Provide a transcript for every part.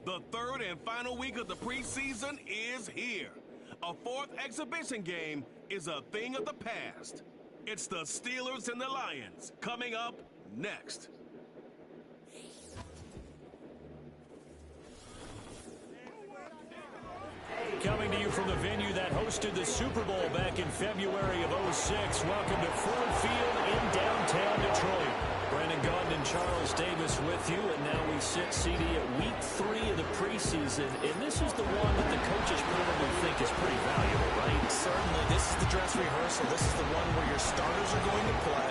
The third and final week of the preseason is here. A fourth exhibition game is a thing of the past. It's the Steelers and the Lions coming up next. Coming to you from the venue that hosted the Super Bowl back in February of '06. Welcome to Ford Field in downtown Detroit. Brandon Gaudin and Charles Davis with you, and now we sit CD at week 3 of the preseason, and this is the one that the coaches probably think is pretty valuable, right? Certainly. This is the dress rehearsal. This is the one where your starters are going to play.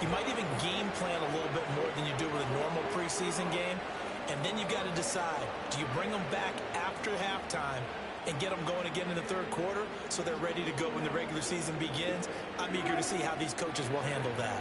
You might even game plan a little bit more than you do with a normal preseason game, and then you got to decide, do you bring them back after halftime and get them going again in the third quarter so they're ready to go when the regular season begins? I'm eager to see how these coaches will handle that.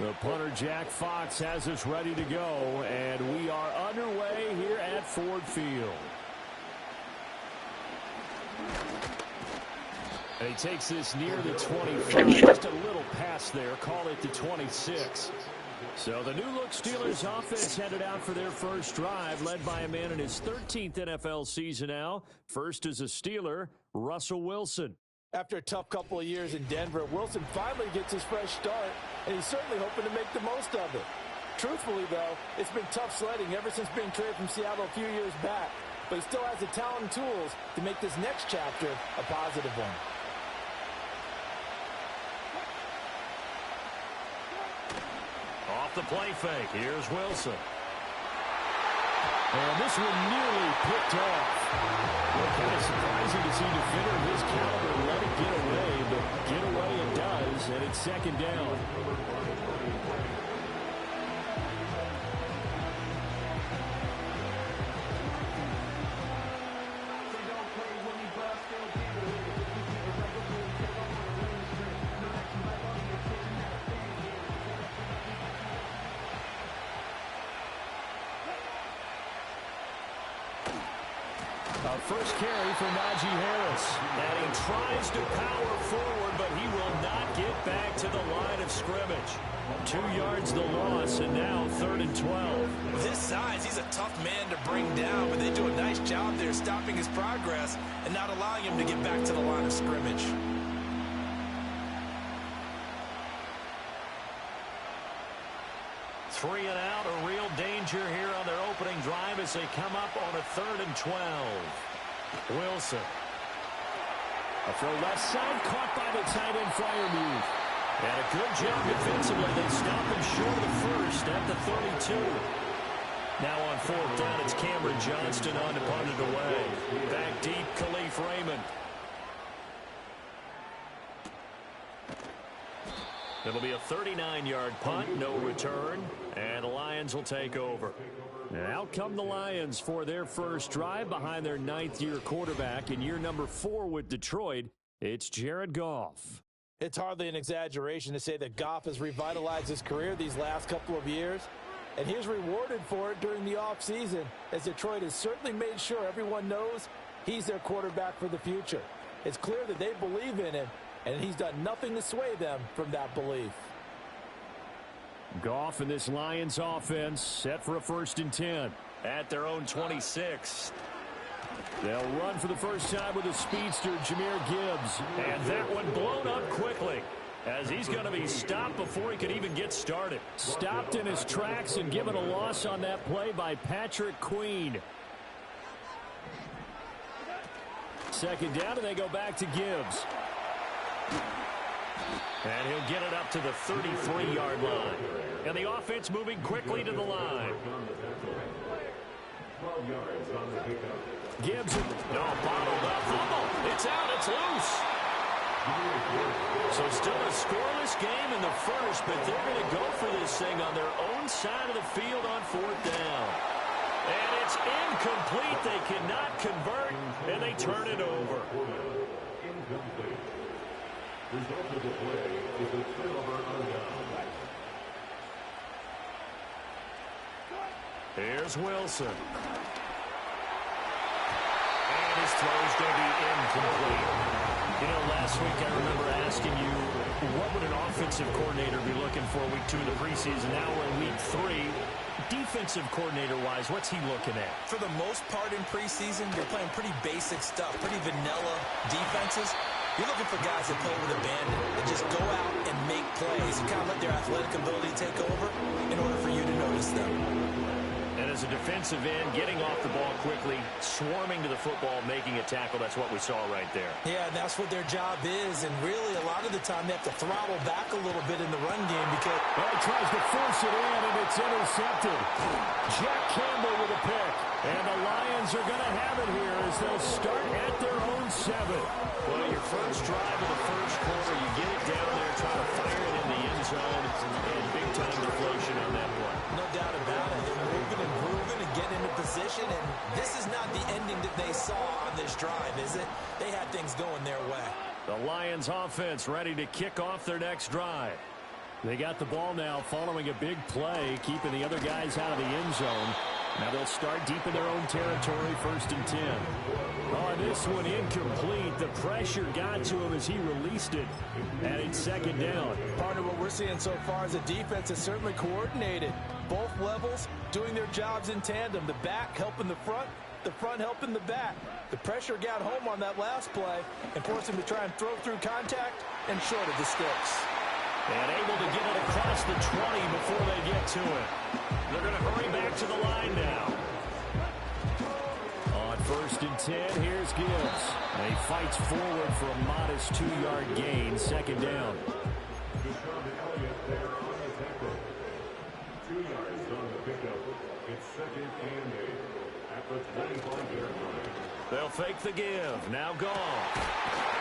The punter, Jack Fox, has us ready to go, and we are underway here at Ford Field. And he takes this near the 25, just a little pass there, call it the 26. So the new-look Steelers offense headed out for their first drive, led by a man in his 13th NFL season now. First as a Steeler, Russell Wilson. After a tough couple of years in Denver, Wilson finally gets his fresh start, and he's certainly hoping to make the most of it. Truthfully, though, it's been tough sledding ever since being traded from Seattle a few years back, but he still has the talent and tools to make this next chapter a positive one. Off the play fake, here's Wilson. And this one nearly picked off. Well, kind of surprising to see a defender of his caliber let it get away, but get away it does, and it's second down. First carry for Najee Harris. And he tries to power forward, but he will not get back to the line of scrimmage. 2 yards the loss, and now 3rd and 12. This size, he's a tough man to bring down, but they do a nice job there stopping his progress and not allowing him to get back to the line of scrimmage. Three and out, a real danger here on their opening drive as they come up on a 3rd and 12. Wilson. A throw left side, caught by the tight end Freiermuth. And a good job defensively. They stop him short of the first at the 32. Now on 4th down, it's Cameron Johnston on to punt it away. Back deep, Khalif Raymond. It'll be a 39-yard punt, no return, and the Lions will take over. Out come the Lions for their first drive behind their 9th-year quarterback in year number 4 with Detroit. It's Jared Goff. It's hardly an exaggeration to say that Goff has revitalized his career these last couple of years, and he's rewarded for it during the offseason, as Detroit has certainly made sure everyone knows he's their quarterback for the future. It's clear that they believe in him, and he's done nothing to sway them from that belief. Goff and this Lions offense set for a 1st and 10 at their own 26. They'll run for the first time with a speedster, Jahmyr Gibbs. And that one blown up quickly, as he's going to be stopped before he could even get started. Stopped in his tracks and given a loss on that play by Patrick Queen. 2nd down, and they go back to Gibbs. And he'll get it up to the 33-yard line. And the offense moving quickly to the line. Gibbs, bottled up. Fumble. It's out. It's loose. So still a scoreless game in the first, but they're going to go for this thing on their own side of the field on 4th down. And it's incomplete. They cannot convert, and they turn it over. Result of the play is a turnover on down. Here's Wilson. And his throw's going to be incomplete. You know, last week I remember asking you, what would an offensive coordinator be looking for week 2 of the preseason? Now we're in week 3. Defensive coordinator-wise, what's he looking at? For the most part in preseason, you're playing pretty basic stuff, pretty vanilla defenses. You're looking for guys that play with abandon, that just go out and make plays and kind of let their athletic ability take over in order for you to notice them. And as a defensive end, getting off the ball quickly, swarming to the football, making a tackle, that's what we saw right there. Yeah, and that's what their job is, and really a lot of the time they have to throttle back a little bit in the run game because... Well, he tries to force it in, and it's intercepted. Jack Campbell with a pick. And the Lions are going to have it here as they'll start at their own 7. Well, your first drive of the first quarter, you get it down there, try to fire it in the end zone, and big-time deflation on that one. No doubt about it. They're moving and grooving and getting into position, and this is not the ending that they saw on this drive, is it? They had things going their way. The Lions offense ready to kick off their next drive. They got the ball now following a big play, keeping the other guys out of the end zone. Now they'll start deep in their own territory, 1st and 10. Oh, this one incomplete. The pressure got to him as he released it. And it's 2nd down. Part of what we're seeing so far is the defense is certainly coordinated. Both levels doing their jobs in tandem. The back helping the front helping the back. The pressure got home on that last play and forced him to try and throw through contact and short of the sticks. And able to get it across the 20 before they get to it. They're going to hurry back to the line now. On 1st and 10, here's Gibbs. And he fights forward for a modest 2-yard gain, 2nd down. Deshaun Elliott there on the tackle. 2 yards on the pickup. It's 2nd and 8 at the 25-yard line. They'll fake the give. Now gone.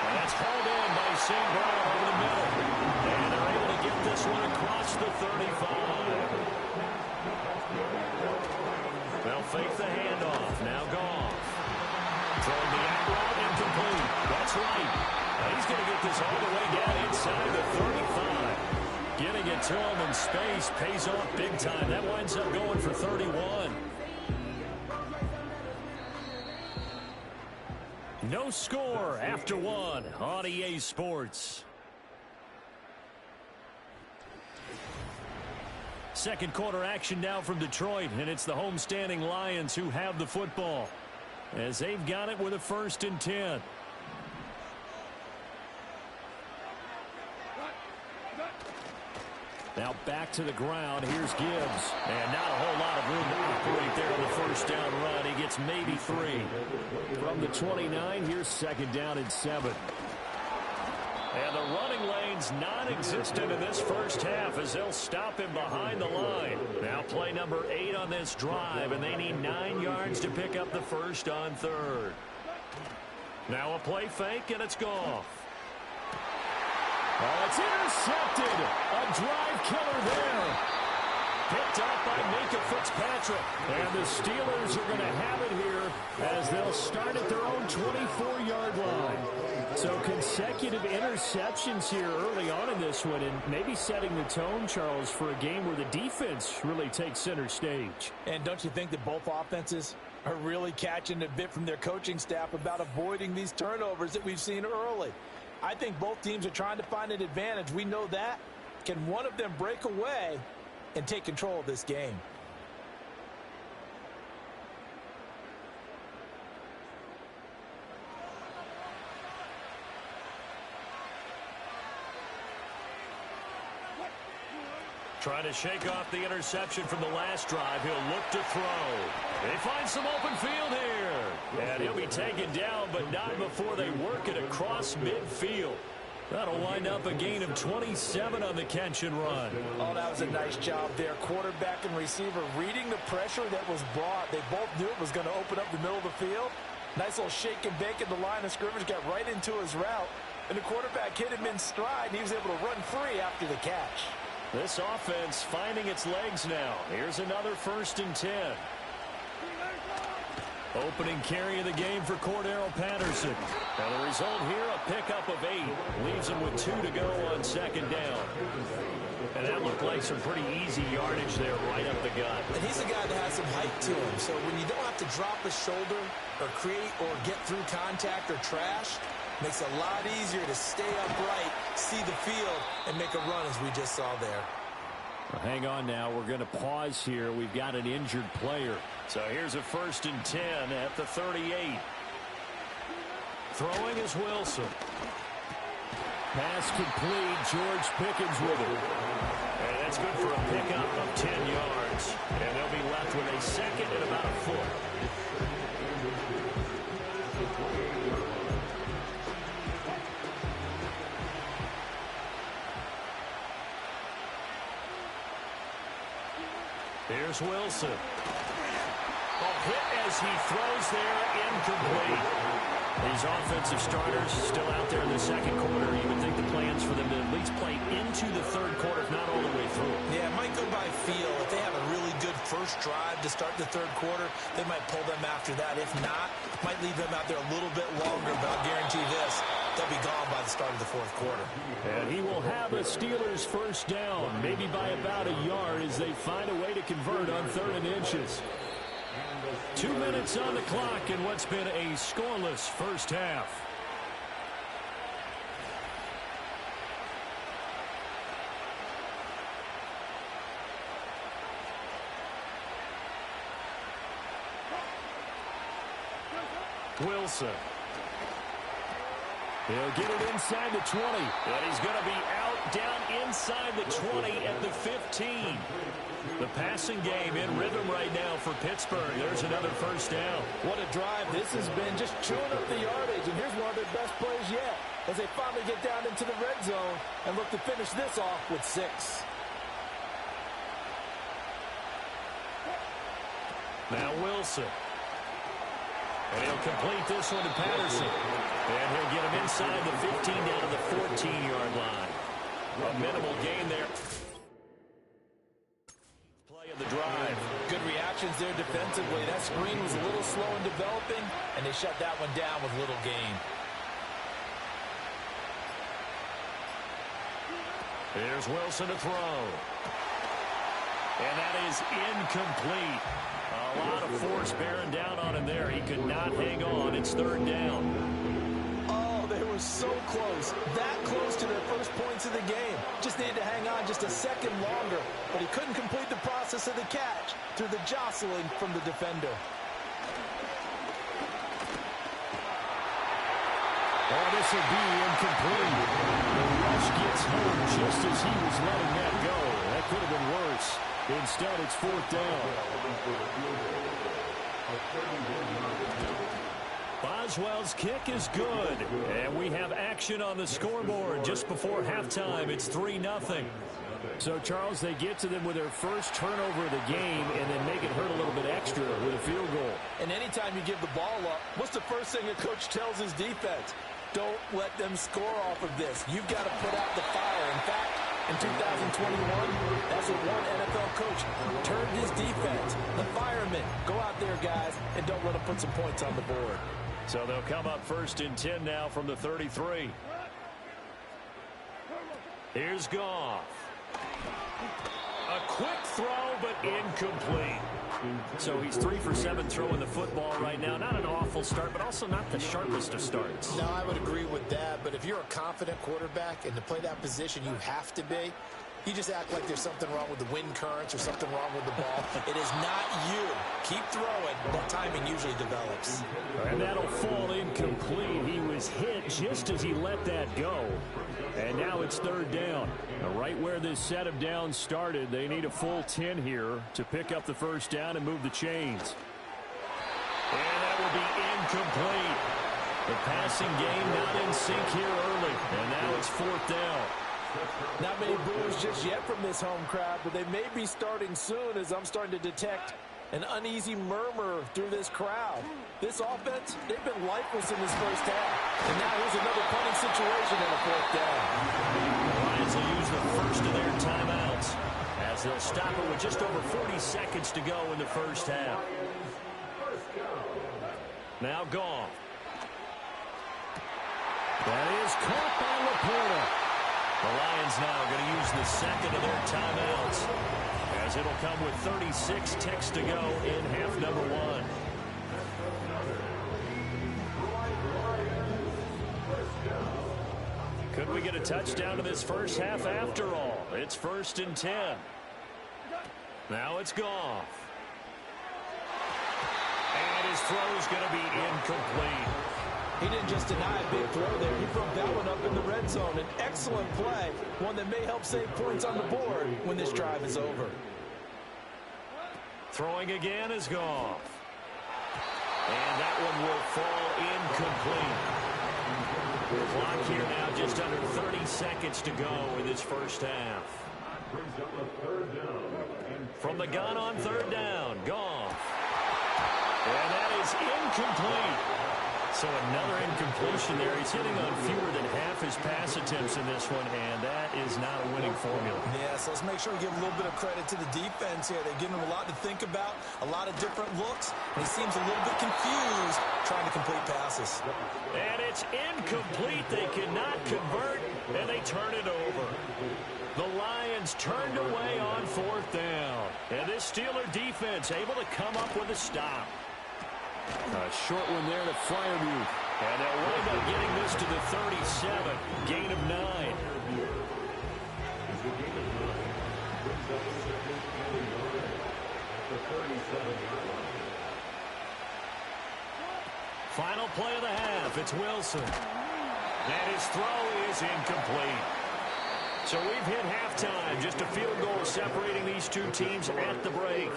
And that's hauled in by St. Brown over the middle. And they're able to get this one across the 35. They'll fake the handoff. Now Goff. Throwing the out route incomplete. That's right. He's going to get this all the way down inside the 35. Getting it to him in space pays off big time. That winds up going for 31. No score after 1 on EA Sports. Second quarter action now from Detroit, and it's the homestanding Lions who have the football as they've got it with a 1st and 10. Now back to the ground. Here's Gibbs. And not a whole lot of room to operate there on the 1st down run. He gets maybe 3. From the 29, here's 2nd down and 7. And the running lane's non-existent in this first half as they'll stop him behind the line. Now play number 8 on this drive, and they need 9 yards to pick up the first on 3rd. Now a play fake, and it's Goff. Oh, it's intercepted. A drive killer there. Picked up by Minkah Fitzpatrick. And the Steelers are going to have it here as they'll start at their own 24-yard line. So consecutive interceptions here early on in this one, and maybe setting the tone, Charles, for a game where the defense really takes center stage. And don't you think that both offenses are really catching a bit from their coaching staff about avoiding these turnovers that we've seen early? I think both teams are trying to find an advantage. We know that. Can one of them break away and take control of this game? Trying to shake off the interception from the last drive. He'll look to throw. They find some open field here. And he'll be taken down, but not before they work it across midfield. That'll wind up a gain of 27 on the catch and run. Oh, that was a nice job there. Quarterback and receiver reading the pressure that was brought. They both knew it was going to open up the middle of the field. Nice little shake and bake at the line of scrimmage. Got right into his route. And the quarterback hit him in stride, and he was able to run free after the catch. This offense finding its legs now. Here's another 1st and 10. Opening carry of the game for Cordero Patterson. And the result here, a pickup of 8. Leaves him with 2 to go on second down. And that looked like some pretty easy yardage there right up the gut. And he's a guy that has some height to him. So when you don't have to drop a shoulder or create or get through contact or trash, makes it a lot easier to stay upright, see the field, and make a run as we just saw there. Well, hang on now. We're going to pause here. We've got an injured player. So here's a 1st and 10 at the 38. Throwing is Wilson. Pass complete. George Pickens with it. And that's good for a pickup of 10 yards. And they'll be left with a 2nd and about a foot. Here's Wilson. Hit as he throws there, incomplete. These offensive starters still out there in the second quarter. You would think the plans for them to at least play into the third quarter, if not all the way through. Yeah, it might go by feel. If they have a really good first drive to start the third quarter, they might pull them after that. If not, might leave them out there a little bit longer, but I'll guarantee this, they'll be gone by the start of the fourth quarter. And he will have a Steelers first down, maybe by about a yard as they find a way to convert on 3rd and inches. 2 minutes on the clock in what's been a scoreless first half. Wilson. He'll get it inside the 20. And he's going to be out down inside the 20 at the 15. The passing game in rhythm right now for Pittsburgh. There's another first down. What a drive this has been, just chewing up the yardage. And here's one of their best plays yet as they finally get down into the red zone and look to finish this off with 6. Now Wilson. And he'll complete this one to Patterson. And he'll get him inside the 15 down to the 14-yard line. A minimal gain there. Play of the drive. Good reactions there defensively. That screen was a little slow in developing, and they shut that one down with little gain. Here's Wilson to throw. And that is incomplete. A lot of force bearing down on him there. He could not hang on. It's 3rd down. Oh, they were so close. That close to their first points of the game. Just needed to hang on just a second longer. But he couldn't complete the process of the catch through the jostling from the defender. Oh, this will be incomplete. The rush gets home just as he was letting that go. That could have been worse. Instead, it's 4th down. Boswell's kick is good. And we have action on the scoreboard just before halftime. It's 3-0. So, Charles, they get to them with their first turnover of the game and then make it hurt a little bit extra with a field goal. And anytime you give the ball up, what's the first thing a coach tells his defense? Don't let them score off of this. You've got to put out the fire. In fact, in 2021, that's what one NFL coach turned his defense. The firemen, go out there, guys, and don't let them put some points on the board. So they'll come up 1st and 10 now from the 33. Here's Goff. A quick throw, but incomplete. So he's 3 for 7 throwing the football right now. Not an awful start, but also not the sharpest of starts. No, I would agree with that. But if you're a confident quarterback and to play that position, you have to be. You just act like there's something wrong with the wind currents or something wrong with the ball. It is not you. Keep throwing, but timing usually develops. And that'll fall incomplete. He was hit just as he let that go. And now it's 3rd down. Now, right where this set of downs started, they need a full 10 here to pick up the first down and move the chains. And that will be incomplete. The passing game not in sync here early. And now it's 4th down. Not many boos just yet from this home crowd, but they may be starting soon as I'm starting to detect an uneasy murmur through this crowd. This offense, they've been lifeless in this first half. And now here's another punting situation and a 4th down. The Lions will use the first of their timeouts as they'll stop it with just over 40 seconds to go in the first half. Now Goff. That is caught by Laporta. The Lions now going to use the second of their timeouts, as it'll come with 36 ticks to go in half number one. Could we get a touchdown to this first half after all? It's 1st and 10. Now it's Goff. And his throw's going to be incomplete. He didn't just deny a big throw there. He broke that one up in the red zone. An excellent play, one that may help save points on the board when this drive is over. Throwing again is Goff. And that one will fall incomplete. Clock here now just under 30 seconds to go in this first half. From the gun on 3rd down, Goff. And that is incomplete. So another incompletion there. He's hitting on fewer than half his pass attempts in this one, and that is not a winning formula. Yeah, so let's make sure we give a little bit of credit to the defense here. They're giving him a lot to think about, a lot of different looks, and he seems a little bit confused trying to complete passes. And it's incomplete. They cannot convert, and they turn it over. The Lions turned away on 4th down. And this Steeler defense able to come up with a stop. A short one there to Freiermuth. And they'll wind up getting this to the 37. Gain of 9. Final play of the half. It's Wilson. And his throw is incomplete. So we've hit halftime. Just a field goal separating these two teams at the break.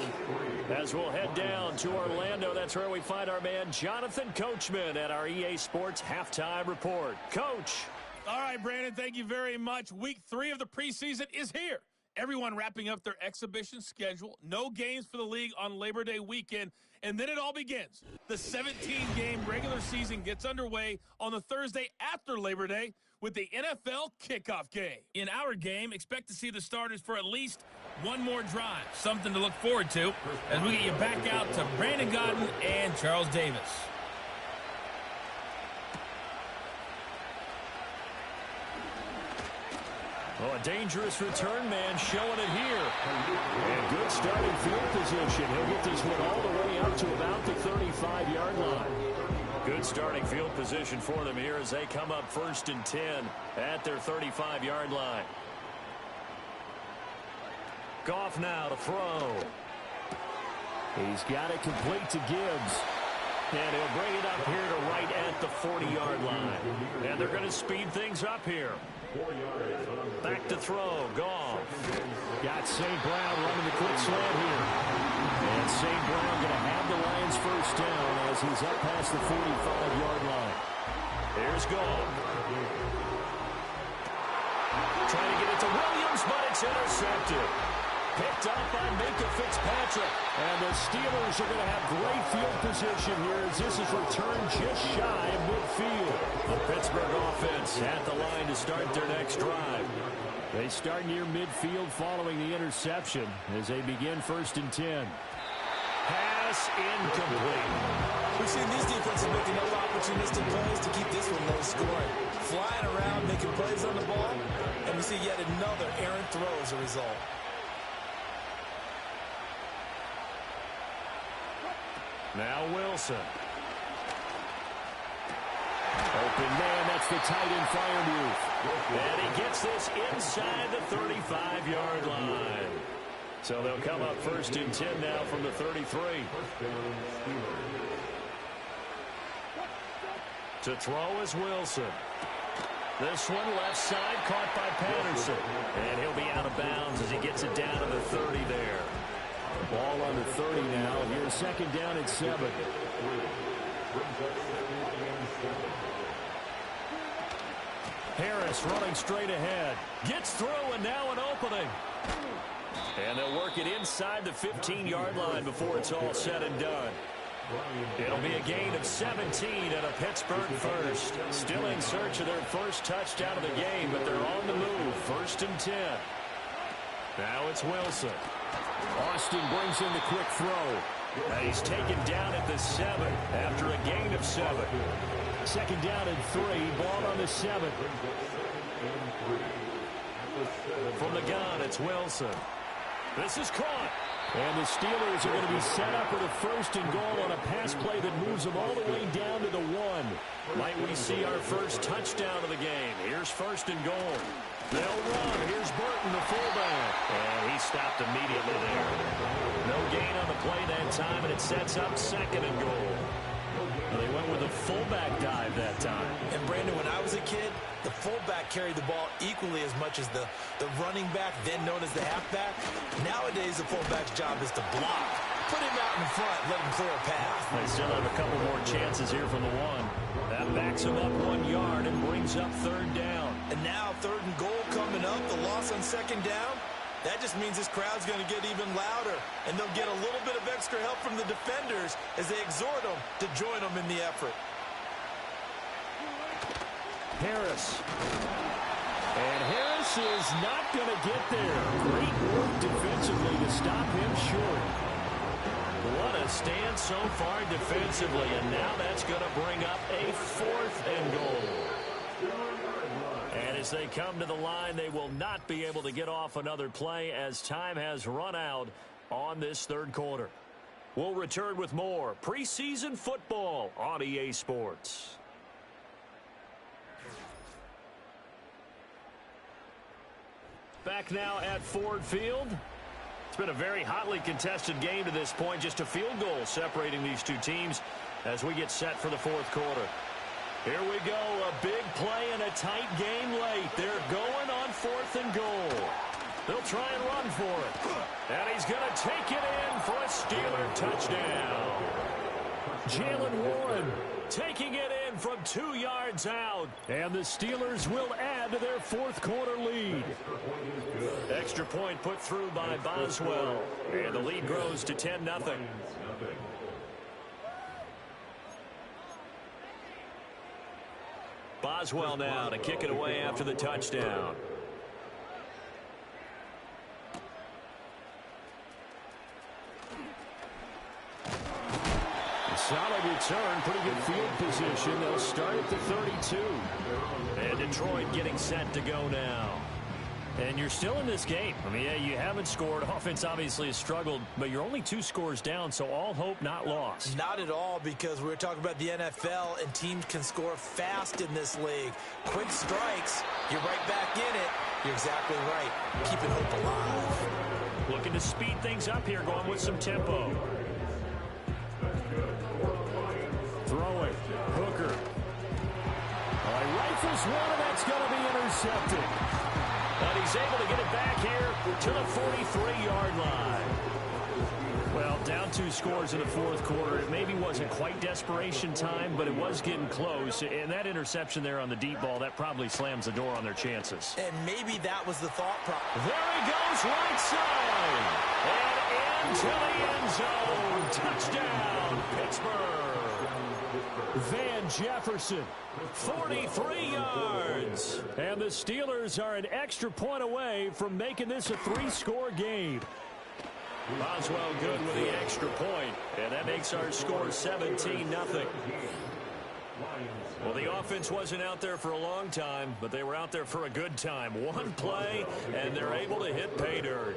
As we'll head down to Orlando, that's where we find our man Jonathan Coachman at our EA Sports Halftime Report. Coach. All right, Brandon, thank you very much. Week 3 of the preseason is here. Everyone wrapping up their exhibition schedule. No games for the league on Labor Day weekend. And then it all begins. The 17-game regular season gets underway on the Thursday after Labor Day with the NFL kickoff game. In our game, expect to see the starters for at least one more drive. Something to look forward to as we get you back out to Brandon Gaudin and Charles Davis. Oh, a dangerous return man showing it here. And good starting field position. He'll get this one all the way up to about the 35-yard line. Good starting field position for them here as they come up 1st and 10 at their 35-yard line. Goff now to throw. He's got it complete to Gibbs. And he'll bring it up here to right at the 40-yard line. And they're going to speed things up here. Back to throw. Goff. Got St. Brown running the quick slant here. And St. Brown going to have the Lions first down as he's up past the 45-yard line. Here's Goff. Trying to get it to Williams, but it's intercepted. Picked up by Minkah Fitzpatrick. And the Steelers are going to have great field position here as this is returned just shy of midfield. The Pittsburgh offense at the line to start their next drive. They start near midfield following the interception as they begin 1st and 10. Pass incomplete. We've seen these defenses making no opportunistic plays to keep this one low scoring. Flying around, making plays on the ball, and we see yet another errant throw as a result. Now Wilson. Open man, that's the tight end Freiermuth. And he gets this inside the 35-yard line. So they'll come up 1st and 10 now from the 33. To throw is Wilson. This one left side caught by Patterson. And he'll be out of bounds as he gets it down to the 30 there. Ball on the 30 now. Here's 2nd down at 7. Harris running straight ahead. Gets through and now an opening. And they'll work it inside the 15-yard line before it's all said and done. It'll be a gain of 17 and a Pittsburgh first. Still in search of their first touchdown of the game, but they're on the move. 1st and 10. Now it's Wilson. Austin brings in the quick throw. And he's taken down at the 7 after a gain of 7. Second down and 3. Ball on the 7. From the gun, it's Wilson. This is caught. And the Steelers are going to be set up with a 1st and goal on a pass play that moves them all the way down to the 1. Might we see our first touchdown of the game? Here's 1st and goal. They'll run. Here's Burton, the fullback. And he stopped immediately there. No gain on the play that time, and it sets up 2nd and goal. They went with a fullback dive that time. And Brandon, when I was a kid, the fullback carried the ball equally as much as the running back, then known as the halfback. Nowadays, the fullback's job is to block. Put him out in front, let him clear a path. They still have a couple more chances here from the 1. That backs him up 1 yard and brings up 3rd down. And now 3rd and goal coming up, the loss on 2nd down. That just means this crowd's going to get even louder, and they'll get a little bit of extra help from the defenders as they exhort them to join them in the effort. Harris. And Harris is not going to get there. Great work defensively to stop him short. What a stand so far defensively, and now that's going to bring up a 4th and goal. And as they come to the line, they will not be able to get off another play as time has run out on this 3rd quarter. We'll return with more preseason football on EA Sports. Back now at Ford Field. It's been a very hotly contested game to this point. Just a field goal separating these two teams as we get set for the 4th quarter. Here we go, a big play and a tight game late. They're going on 4th and goal. They'll try and run for it. And he's going to take it in for a Steeler touchdown. Jaylen Warren taking it in from 2 yards out. And the Steelers will add to their 4th quarter lead. Extra point put through by Boswell. And the lead grows to 10-0. Boswell now to kick it away after the touchdown. A solid return, pretty good field position. They'll start at the 32. And Detroit getting set to go now. And you're still in this game. I mean, yeah, you haven't scored. Offense obviously has struggled, but you're only 2 scores down, so all hope not lost. Not at all, because we're talking about the NFL, and teams can score fast in this league. Quick strikes, you're right back in it. You're exactly right. Keeping hope alive. Looking to speed things up here, going with some tempo. Throwing. Hooker. Well, he rifles one, and that's going to be intercepted. But he's able to get it back here to the 43-yard line. Well, down 2 scores in the 4th quarter. It maybe wasn't quite desperation time, but it was getting close. And that interception there on the deep ball, that probably slams the door on their chances. And maybe that was the thought process. There he goes, right side. And into the end zone. Touchdown, Pittsburgh. Van Jefferson, 43 yards. And the Steelers are an extra point away from making this a 3-score game. Boswell good with the extra point, and that makes our score 17-0. Well, the offense wasn't out there for a long time, but they were out there for a good time. One play, and they're able to hit pay dirt.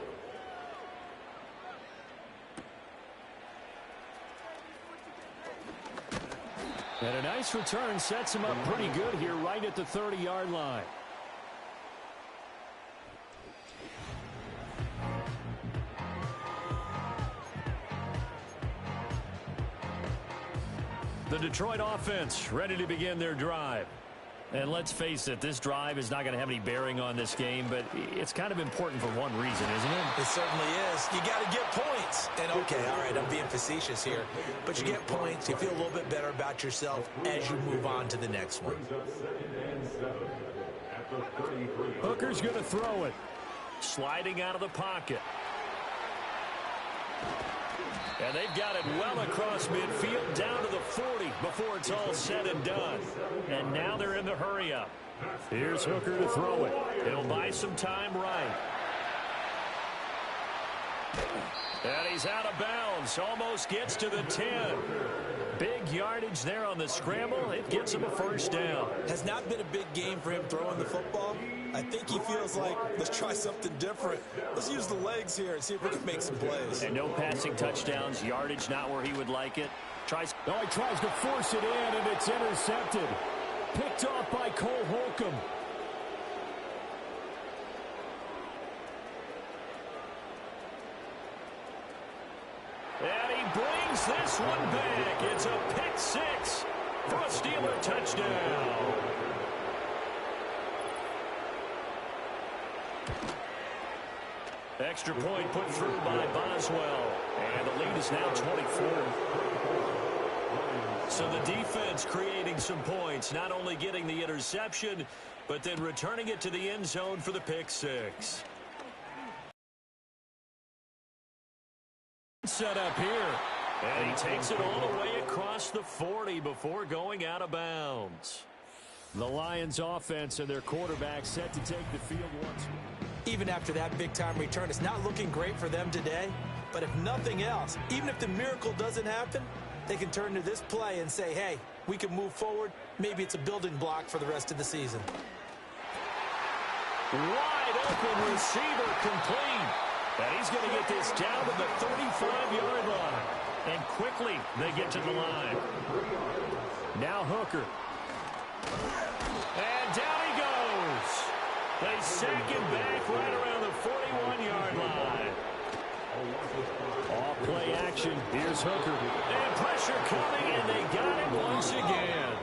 And a nice return sets him up pretty good here right at the 30-yard line. The Detroit offense ready to begin their drive. And let's face it, this drive is not going to have any bearing on this game, but it's kind of important for one reason, isn't it? It certainly is. You got to get points. And okay, all right, I'm being facetious here, but you get points, you feel a little bit better about yourself as you move on to the next one. Hooker's going to throw it. Sliding out of the pocket. And they've got it well across midfield, down to the 40 before it's all said and done. And now they're in the hurry-up. Here's Hooker to throw it. He'll buy some time right. And he's out of bounds. Almost gets to the 10. Big yardage there on the scramble. It gets him a first down. Has not been a big game for him throwing the football. I think he feels like, let's try something different. Let's use the legs here and see if we can make some plays. And no passing touchdowns. Yardage not where he would like it. He tries to force it in, and it's intercepted. Picked off by Cole Holcomb. And he brings this one back. It's a pick six for a Steeler touchdown. Extra point put through by Boswell. And the lead is now 24. So the defense creating some points, not only getting the interception, but then returning it to the end zone for the pick six. Set up here. And he takes it all the way across the 40 before going out of bounds. The Lions offense and their quarterback set to take the field once more. Even after that big-time return, it's not looking great for them today. But if nothing else, even if the miracle doesn't happen, they can turn to this play and say, hey, we can move forward. Maybe it's a building block for the rest of the season. Wide open receiver complete. And he's going to get this down to the 35-yard line. And quickly they get to the line. Now Hooker. And down he goes. They sack him back right around the 41-yard line. Off play action. Here's Hooker. And pressure coming, and they got him once again.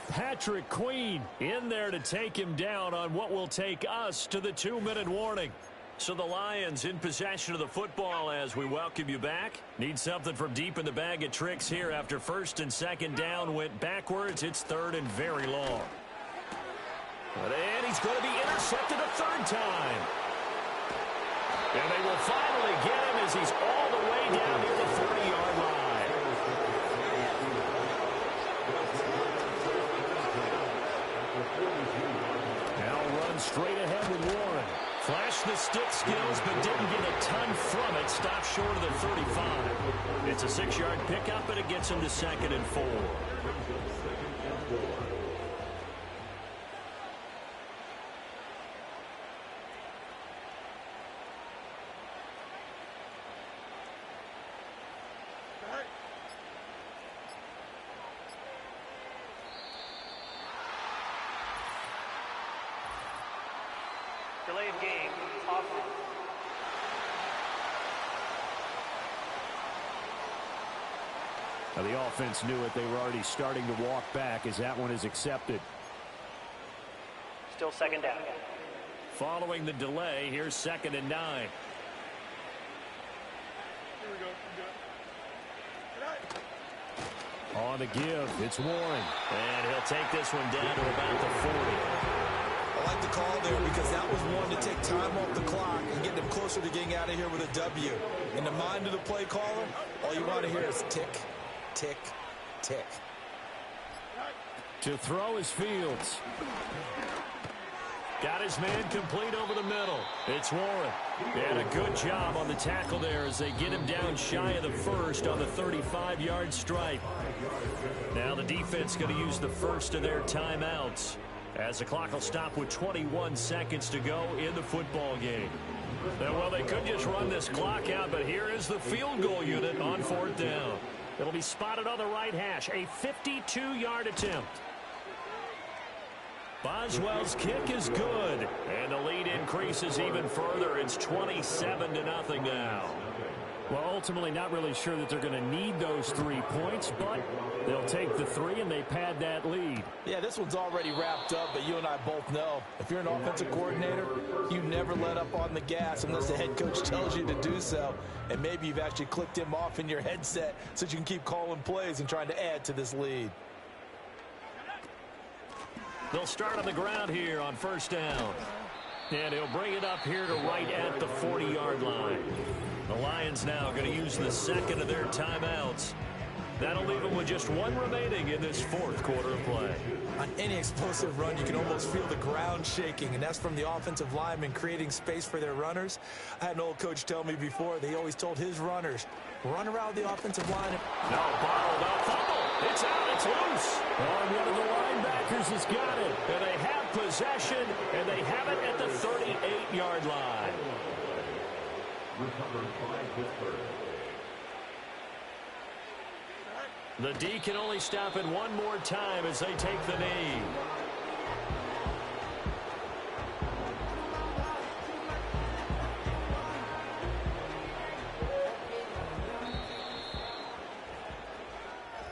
Patrick Queen in there to take him down on what will take us to the 2-minute warning. So the Lions in possession of the football as we welcome you back. Need something from deep in the bag of tricks here after first and second down went backwards. It's third and very long. And he's going to be intercepted a third time. And they will finally get him as he's all the way down near the 40-yard line. Now run straight ahead with Warren. Flashed the stick skills, but didn't get a ton from it. Stopped short of the 35. It's a 6-yard pickup, and it gets him to 2nd and 4. Delay of game, offense. Now the offense knew it. They were already starting to walk back as that one is accepted. Still second down. Following the delay, here's 2nd and 9. On the give, it's Warren. And he'll take this one down to about the 40. I like the call there because that was one to take time off the clock and get them closer to getting out of here with a W. In the mind of the play caller, all you want to hear is tick, tick, tick. To throw is Fields. Got his man complete over the middle. It's Warren. And a good job on the tackle there as they get him down shy of the first on the 35-yard stripe. Now the defense going to use the first of their timeouts as the clock will stop with 21 seconds to go in the football game. Well, they could just run this clock out, but here is the field goal unit on 4th down. It'll be spotted on the right hash, a 52-yard attempt. Boswell's kick is good, and the lead increases even further. It's 27-0 now. Well, ultimately not really sure that they're going to need those 3 points, but they'll take the 3 and they pad that lead. Yeah, this one's already wrapped up, but you and I both know if you're an offensive coordinator, you never let up on the gas unless the head coach tells you to do so. And maybe you've actually clicked him off in your headset so you can keep calling plays and trying to add to this lead. They'll start on the ground here on 1st down. And he'll bring it up here to right at the 40-yard line. The Lions now going to use the second of their timeouts. That'll leave them with just one remaining in this fourth quarter of play. On any explosive run, you can almost feel the ground shaking, and that's from the offensive linemen creating space for their runners. I had an old coach tell me before, they always told his runners, run around the offensive line. No, bottled up, fumble. It's out, it's loose. Oh, one of the linebackers has got it. And they have possession, and they have it at the 38-yard line. Recovered by Pittsburgh. The D can only stop it one more time as they take the knee.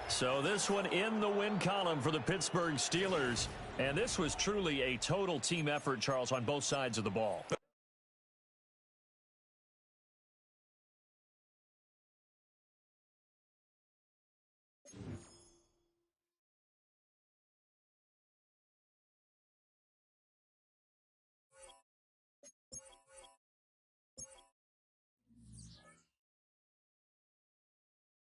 So this one in the win column for the Pittsburgh Steelers. And this was truly a total team effort, Charles, on both sides of the ball.